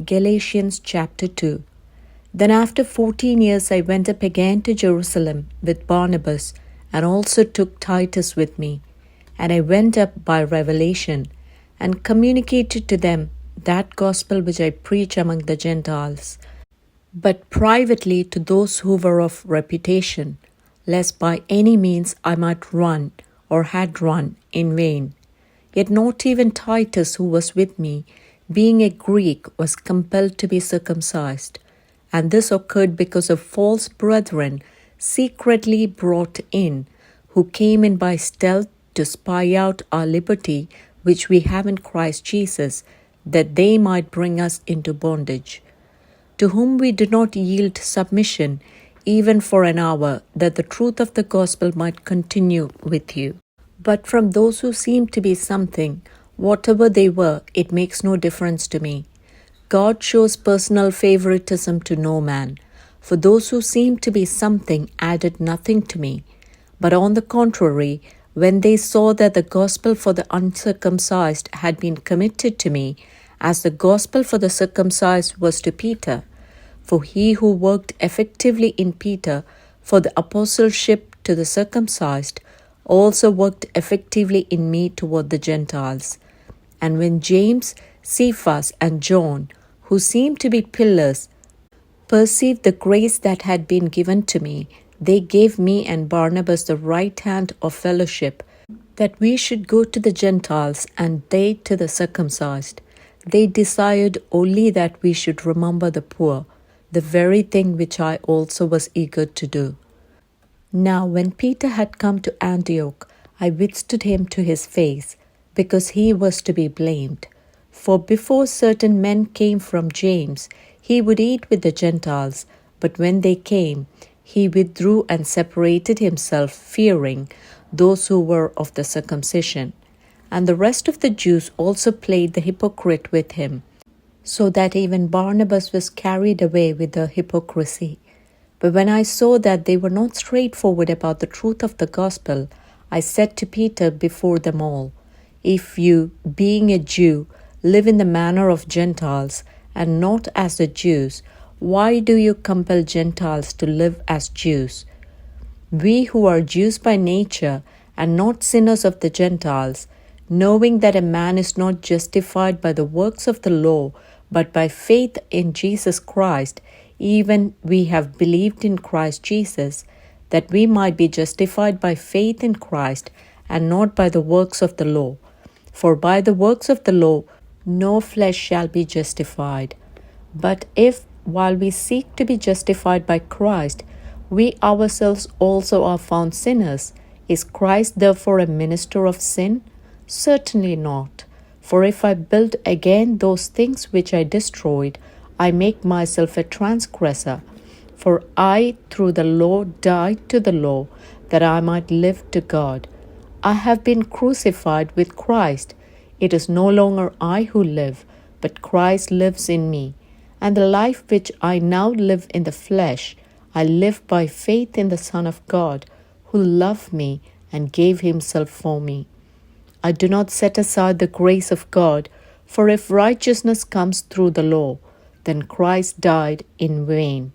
Galatians chapter 2. Then after 14 years I went up again to Jerusalem with Barnabas, and also took Titus with me. And I went up by revelation, and communicated to them that gospel which I preach among the Gentiles, but privately to those who were of reputation, lest by any means I might run, or had run, in vain. Yet not even Titus, who was with me, being a Greek, was compelled to be circumcised. And this occurred because of false brethren secretly brought in, who came in by stealth to spy out our liberty which we have in Christ Jesus, that they might bring us into bondage. To whom we did not yield submission, even for an hour, that the truth of the gospel might continue with you. But from those who seemed to be something, whatever they were, it makes no difference to me. God shows personal favoritism to no man, for those who seemed to be something added nothing to me. But on the contrary, when they saw that the gospel for the uncircumcised had been committed to me, as the gospel for the circumcised was to Peter, for he who worked effectively in Peter for the apostleship to the circumcised also worked effectively in me toward the Gentiles. And when James, Cephas, and John, who seemed to be pillars, perceived the grace that had been given to me, they gave me and Barnabas the right hand of fellowship, that we should go to the Gentiles and they to the circumcised. They desired only that we should remember the poor, the very thing which I also was eager to do. Now when Peter had come to Antioch, I withstood him to his face, because he was to be blamed. For before certain men came from James, he would eat with the Gentiles, but when they came, he withdrew and separated himself, fearing those who were of the circumcision. And the rest of the Jews also played the hypocrite with him, so that even Barnabas was carried away with the hypocrisy. But when I saw that they were not straightforward about the truth of the gospel, I said to Peter before them all, If you, being a Jew, live in the manner of Gentiles, and not as the Jews, why do you compel Gentiles to live as Jews? We who are Jews by nature, and not sinners of the Gentiles, knowing that a man is not justified by the works of the law, but by faith in Jesus Christ, even we have believed in Christ Jesus, that we might be justified by faith in Christ, and not by the works of the law. For by the works of the law no flesh shall be justified. But if, while we seek to be justified by Christ, we ourselves also are found sinners, is Christ therefore a minister of sin? Certainly not. For if I build again those things which I destroyed, I make myself a transgressor. For I, through the law, died to the law, that I might live to God. I have been crucified with Christ. It is no longer I who live, but Christ lives in me. And the life which I now live in the flesh, I live by faith in the Son of God, who loved me and gave himself for me. I do not set aside the grace of God, for if righteousness comes through the law, then Christ died in vain.